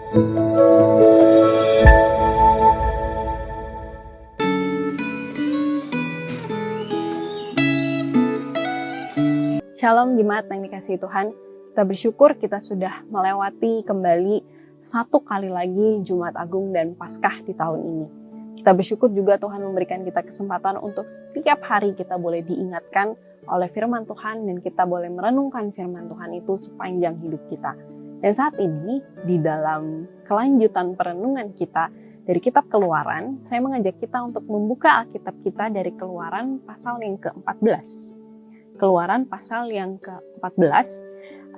Shalom jemaat yang dikasihi Tuhan, kita bersyukur kita sudah melewati kembali satu kali lagi Jumat Agung dan Paskah di tahun ini. Kita bersyukur juga Tuhan memberikan kita kesempatan untuk setiap hari kita boleh diingatkan oleh firman Tuhan dan kita boleh merenungkan firman Tuhan itu sepanjang hidup kita. Dan saat ini di dalam kelanjutan perenungan kita dari kitab Keluaran, saya mengajak kita untuk membuka Alkitab kita dari Keluaran pasal yang ke-14. Keluaran pasal yang ke-14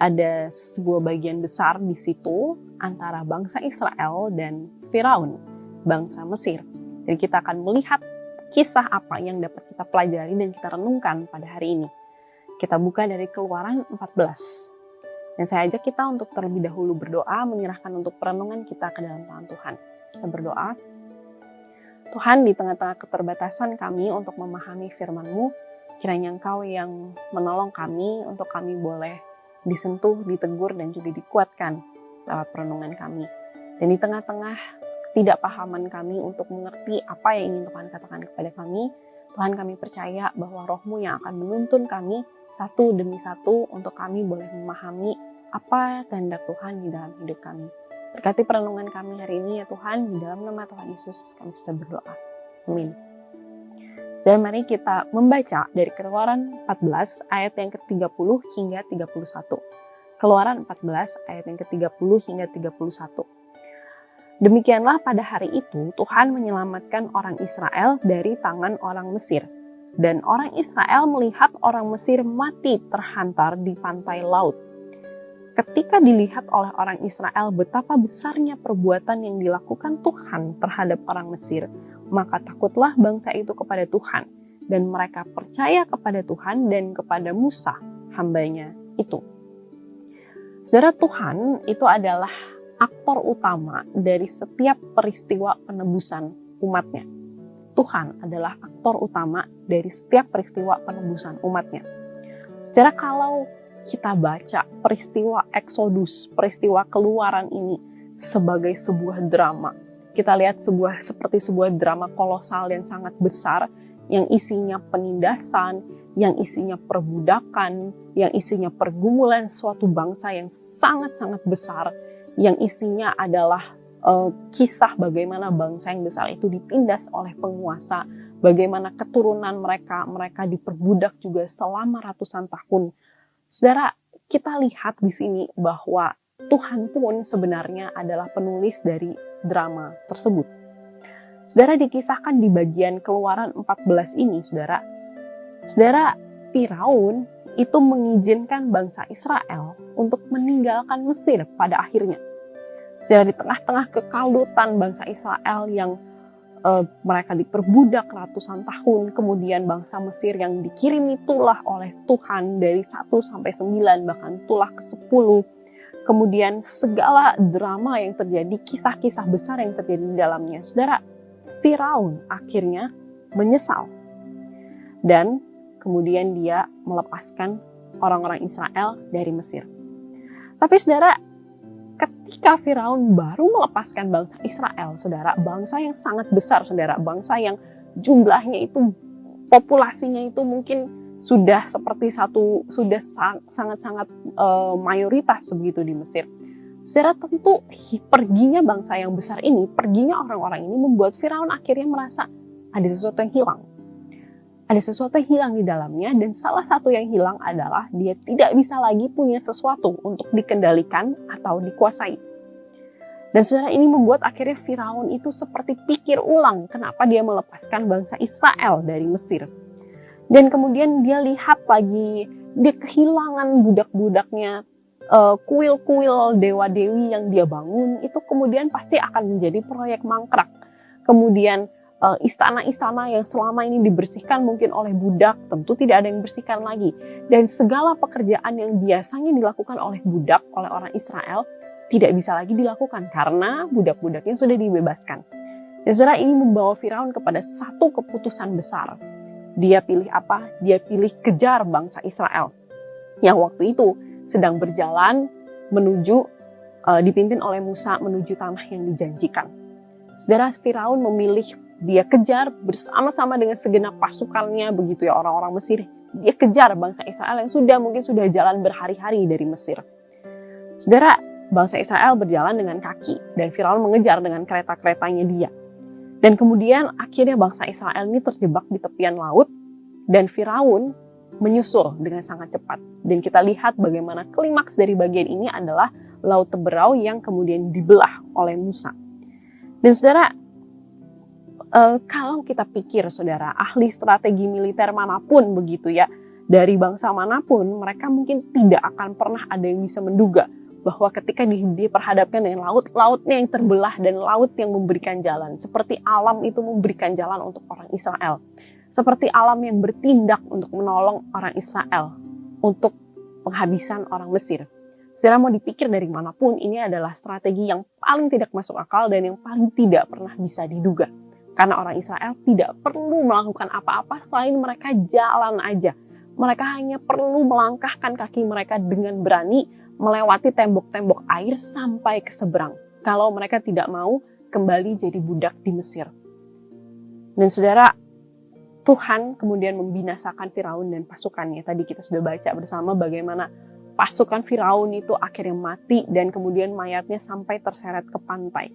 ada sebuah bagian besar di situ antara bangsa Israel dan Firaun, bangsa Mesir. Jadi kita akan melihat kisah apa yang dapat kita pelajari dan kita renungkan pada hari ini. Kita buka dari Keluaran 14. Dan saya ajak kita untuk terlebih dahulu berdoa, menyerahkan untuk perenungan kita ke dalam tangan Tuhan. Kita berdoa. Tuhan, di tengah-tengah keterbatasan kami untuk memahami firman-Mu, kiranya Engkau yang menolong kami untuk kami boleh disentuh, ditegur, dan juga dikuatkan lewat perenungan kami. Dan di tengah-tengah ketidakpahaman kami untuk mengerti apa yang ingin Tuhan katakan kepada kami, Tuhan kami percaya bahwa Roh-Mu yang akan menuntun kami satu demi satu untuk kami boleh memahami apa kehendak Tuhan di dalam hidup kami. Berkati perenungan kami hari ini ya Tuhan, di dalam nama Tuhan Yesus kami sudah berdoa. Amin. Jadi mari kita membaca dari Keluaran 14 ayat yang ke-30 hingga 31. Keluaran 14 ayat yang ke-30 hingga 31. Demikianlah pada hari itu Tuhan menyelamatkan orang Israel dari tangan orang Mesir. Dan orang Israel melihat orang Mesir mati terhantar di pantai laut. Ketika dilihat oleh orang Israel betapa besarnya perbuatan yang dilakukan Tuhan terhadap orang Mesir, maka takutlah bangsa itu kepada Tuhan, dan mereka percaya kepada Tuhan dan kepada Musa, hambanya itu. Saudara, Tuhan itu adalah aktor utama dari setiap peristiwa penebusan umatnya. Tuhan adalah aktor utama dari setiap peristiwa penebusan umatnya. Saudara, kalau kita baca peristiwa Eksodus, peristiwa Keluaran ini sebagai sebuah drama, kita lihat seperti sebuah drama kolosal yang sangat besar, yang isinya penindasan, yang isinya perbudakan, yang isinya pergumulan suatu bangsa yang sangat-sangat besar, yang isinya adalah kisah bagaimana bangsa yang besar itu ditindas oleh penguasa, bagaimana keturunan mereka diperbudak juga selama ratusan tahun. Saudara, kita lihat di sini bahwa Tuhan pun sebenarnya adalah penulis dari drama tersebut. Saudara, dikisahkan di bagian Keluaran 14 ini, saudara, Firaun itu mengizinkan bangsa Israel untuk meninggalkan Mesir pada akhirnya. Saudara, di tengah-tengah kekalutan bangsa Israel yang mereka diperbudak ratusan tahun, kemudian bangsa Mesir yang dikirimi tulah oleh Tuhan dari 1 sampai 9, bahkan tulah ke-10. Kemudian segala drama yang terjadi, kisah-kisah besar yang terjadi di dalamnya. Saudara, Firaun akhirnya menyesal. Dan kemudian dia melepaskan orang-orang Israel dari Mesir. Tapi saudara, ketika Firaun baru melepaskan bangsa Israel, saudara, bangsa yang sangat besar, saudara, bangsa yang jumlahnya itu, populasinya itu mungkin sudah sangat-sangat mayoritas begitu di Mesir. Saudara, tentu perginya bangsa yang besar ini, perginya orang-orang ini membuat Firaun akhirnya merasa ada sesuatu yang hilang. Ada sesuatu yang hilang di dalamnya, dan salah satu yang hilang adalah dia tidak bisa lagi punya sesuatu untuk dikendalikan atau dikuasai. Dan saudara, ini membuat akhirnya Firaun itu seperti pikir ulang kenapa dia melepaskan bangsa Israel dari Mesir. Dan kemudian dia lihat lagi, dia kehilangan budak-budaknya, kuil-kuil dewa-dewi yang dia bangun, itu kemudian pasti akan menjadi proyek mangkrak. Kemudian istana-istana yang selama ini dibersihkan mungkin oleh budak, tentu tidak ada yang bersihkan lagi. Dan segala pekerjaan yang biasanya dilakukan oleh budak, oleh orang Israel, tidak bisa lagi dilakukan karena budak-budaknya sudah dibebaskan. Dan saudara, ini membawa Firaun kepada satu keputusan besar. Dia pilih apa? Dia pilih kejar bangsa Israel yang waktu itu sedang berjalan menuju dipimpin oleh Musa menuju tanah yang dijanjikan. Saudara, Firaun memilih dia kejar bersama-sama dengan segenap pasukannya, begitu ya, orang-orang Mesir. Dia kejar bangsa Israel yang mungkin sudah jalan berhari-hari dari Mesir. Saudara, bangsa Israel berjalan dengan kaki dan Firaun mengejar dengan kereta-keretanya dia. Dan kemudian akhirnya bangsa Israel ini terjebak di tepian laut dan Firaun menyusul dengan sangat cepat. Dan kita lihat bagaimana klimaks dari bagian ini adalah Laut Teberau yang kemudian dibelah oleh Musa. Dan saudara, kalau kita pikir saudara, ahli strategi militer manapun begitu ya, dari bangsa manapun, mereka mungkin tidak akan pernah ada yang bisa menduga bahwa ketika diperhadapkan dengan lautnya yang terbelah dan laut yang memberikan jalan, seperti alam itu memberikan jalan untuk orang Israel, seperti alam yang bertindak untuk menolong orang Israel untuk penghabisan orang Mesir. Saudara, mau dipikir dari manapun, ini adalah strategi yang paling tidak masuk akal dan yang paling tidak pernah bisa diduga. Karena orang Israel tidak perlu melakukan apa-apa selain mereka jalan aja. Mereka hanya perlu melangkahkan kaki mereka dengan berani melewati tembok-tembok air sampai ke seberang. Kalau mereka tidak mau kembali jadi budak di Mesir. Dan saudara, Tuhan kemudian membinasakan Firaun dan pasukannya. Tadi kita sudah baca bersama bagaimana pasukan Firaun itu akhirnya mati dan kemudian mayatnya sampai terseret ke pantai.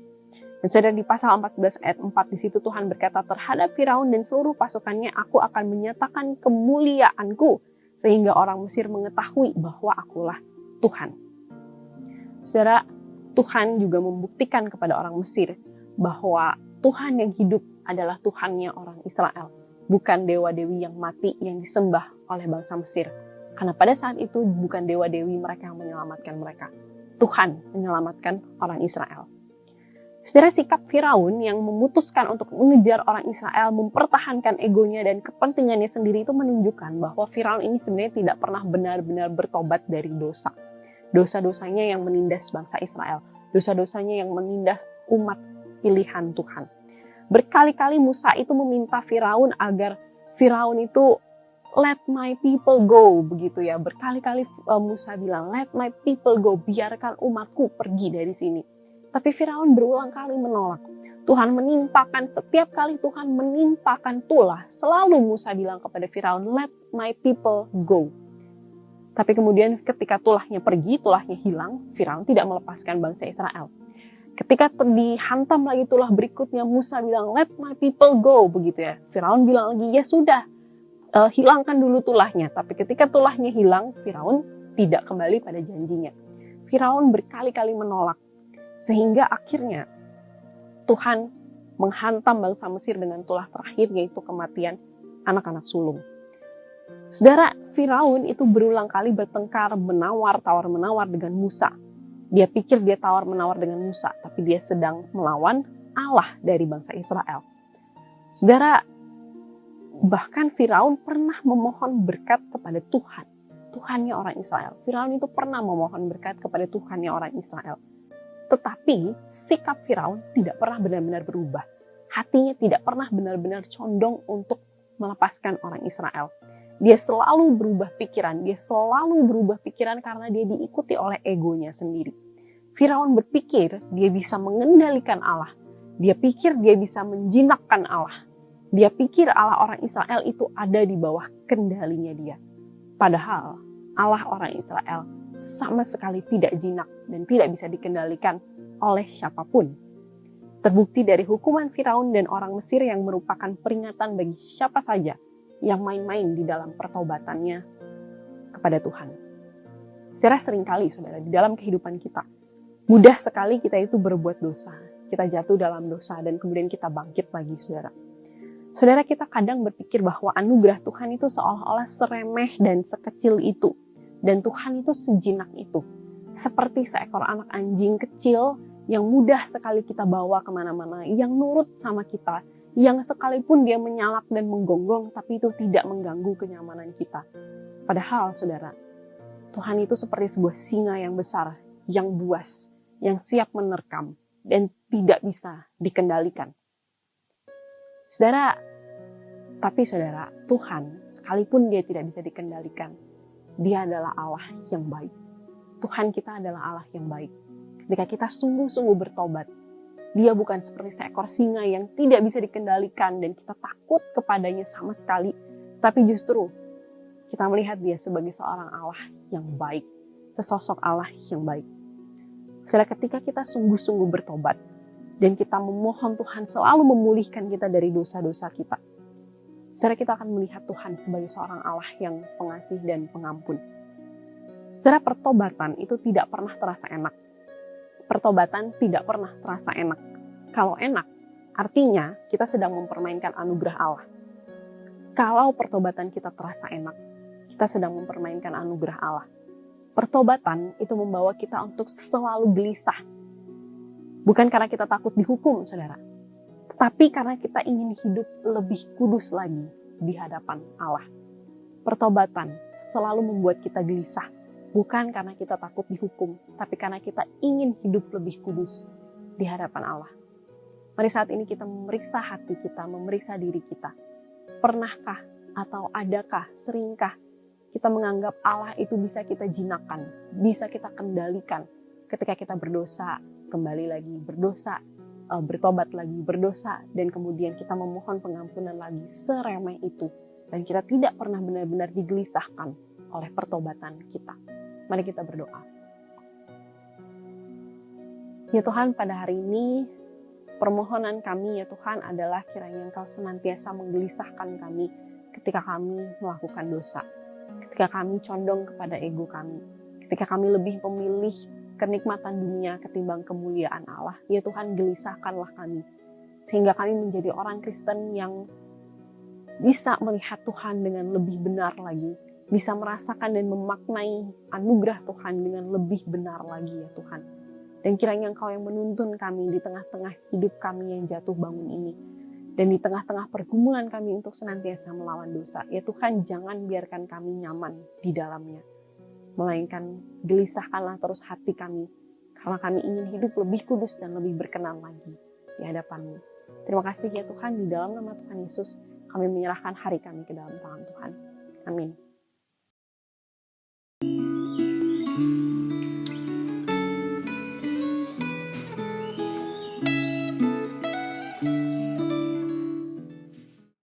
Dan saudara, di pasal 14 ayat 4 di situ Tuhan berkata, terhadap Firaun dan seluruh pasukannya aku akan menyatakan kemuliaanku sehingga orang Mesir mengetahui bahwa akulah Tuhan. Saudara, Tuhan juga membuktikan kepada orang Mesir bahwa Tuhan yang hidup adalah Tuhannya orang Israel, bukan dewa-dewi yang mati yang disembah oleh bangsa Mesir. Karena pada saat itu bukan dewa-dewi mereka yang menyelamatkan mereka. Tuhan menyelamatkan orang Israel. Saudara, sikap Firaun yang memutuskan untuk mengejar orang Israel, mempertahankan egonya dan kepentingannya sendiri itu menunjukkan bahwa Firaun ini sebenarnya tidak pernah benar-benar bertobat dari dosa. Dosa-dosanya yang menindas bangsa Israel. Dosa-dosanya yang menindas umat pilihan Tuhan. Berkali-kali Musa itu meminta Firaun agar Firaun itu let my people go, begitu ya. Berkali-kali Musa bilang, let my people go, biarkan umatku pergi dari sini. Tapi Firaun berulang kali menolak. Tuhan menimpakan, setiap kali Tuhan menimpakan tulah, selalu Musa bilang kepada Firaun, let my people go. Tapi kemudian ketika tulahnya pergi, tulahnya hilang, Firaun tidak melepaskan bangsa Israel. Ketika dihantam lagi tulah berikutnya, Musa bilang, let my people go, begitu ya. Firaun bilang lagi, ya sudah, hilangkan dulu tulahnya. Tapi ketika tulahnya hilang, Firaun tidak kembali pada janjinya. Firaun berkali-kali menolak. Sehingga akhirnya Tuhan menghantam bangsa Mesir dengan tulah terakhir, yaitu kematian anak-anak sulung. Saudara, Firaun itu berulang kali bertengkar, tawar-menawar dengan Musa. Dia pikir dia tawar-menawar dengan Musa, tapi dia sedang melawan Allah dari bangsa Israel. Saudara, bahkan Firaun pernah memohon berkat kepada Tuhan. Tuhannya orang Israel. Firaun itu pernah memohon berkat kepada Tuhannya orang Israel. Tetapi sikap Firaun tidak pernah benar-benar berubah. Hatinya tidak pernah benar-benar condong untuk melepaskan orang Israel. Dia selalu berubah pikiran karena dia diikuti oleh egonya sendiri. Firaun berpikir dia bisa mengendalikan Allah. Dia pikir dia bisa menjinakkan Allah. Dia pikir Allah orang Israel itu ada di bawah kendalinya dia. Padahal Allah orang Israel sama sekali tidak jinak dan tidak bisa dikendalikan oleh siapapun. Terbukti dari hukuman Firaun dan orang Mesir yang merupakan peringatan bagi siapa saja yang main-main di dalam pertobatannya kepada Tuhan. Secara seringkali, saudara, di dalam kehidupan kita, mudah sekali kita itu berbuat dosa. Kita jatuh dalam dosa dan kemudian kita bangkit lagi, saudara. Saudara, kita kadang berpikir bahwa anugerah Tuhan itu seolah-olah seremeh dan sekecil itu. Dan Tuhan itu sejinak itu. Seperti seekor anak anjing kecil yang mudah sekali kita bawa kemana-mana, yang nurut sama kita, yang sekalipun dia menyalak dan menggonggong, tapi itu tidak mengganggu kenyamanan kita. Padahal, saudara, Tuhan itu seperti sebuah singa yang besar, yang buas, yang siap menerkam, dan tidak bisa dikendalikan. Saudara, Tuhan, sekalipun dia tidak bisa dikendalikan, dia adalah Allah yang baik. Tuhan kita adalah Allah yang baik. Ketika kita sungguh-sungguh bertobat, Dia bukan seperti seekor singa yang tidak bisa dikendalikan dan kita takut kepadanya sama sekali. Tapi justru kita melihat Dia sebagai seorang Allah yang baik. Sesosok Allah yang baik. Saudara, ketika kita sungguh-sungguh bertobat dan kita memohon Tuhan selalu memulihkan kita dari dosa-dosa kita, saudara, kita akan melihat Tuhan sebagai seorang Allah yang pengasih dan pengampun. Saudara, pertobatan itu tidak pernah terasa enak. Pertobatan tidak pernah terasa enak. Kalau enak, artinya kita sedang mempermainkan anugerah Allah. Kalau pertobatan kita terasa enak, kita sedang mempermainkan anugerah Allah. Pertobatan itu membawa kita untuk selalu gelisah. Bukan karena kita takut dihukum, saudara. Tetapi karena kita ingin hidup lebih kudus lagi di hadapan Allah. Pertobatan selalu membuat kita gelisah. Bukan karena kita takut dihukum, tapi karena kita ingin hidup lebih kudus di hadapan Allah. Mari saat ini kita memeriksa hati kita, memeriksa diri kita. Pernahkah atau adakah, seringkah kita menganggap Allah itu bisa kita jinakkan, bisa kita kendalikan ketika kita berdosa, kembali lagi berdosa, bertobat lagi berdosa, dan kemudian kita memohon pengampunan lagi, seremeh itu. Dan kita tidak pernah benar-benar digelisahkan oleh pertobatan kita. Mari kita berdoa. Ya Tuhan, pada hari ini permohonan kami ya Tuhan adalah kiranya Engkau senantiasa menggelisahkan kami ketika kami melakukan dosa. Ketika kami condong kepada ego kami. Ketika kami lebih memilih kenikmatan dunia ketimbang kemuliaan Allah. Ya Tuhan, gelisahkanlah kami. Sehingga kami menjadi orang Kristen yang bisa melihat Tuhan dengan lebih benar lagi. Bisa merasakan dan memaknai anugerah Tuhan dengan lebih benar lagi ya Tuhan. Dan kiranya Engkau yang menuntun kami di tengah-tengah hidup kami yang jatuh bangun ini. Dan di tengah-tengah pergumulan kami untuk senantiasa melawan dosa. Ya Tuhan, jangan biarkan kami nyaman di dalamnya. Melainkan gelisahkanlah terus hati kami. Karena kami ingin hidup lebih kudus dan lebih berkenan lagi di hadapan-Mu. Terima kasih ya Tuhan, di dalam nama Tuhan Yesus kami menyerahkan hari kami ke dalam tangan Tuhan. Amin.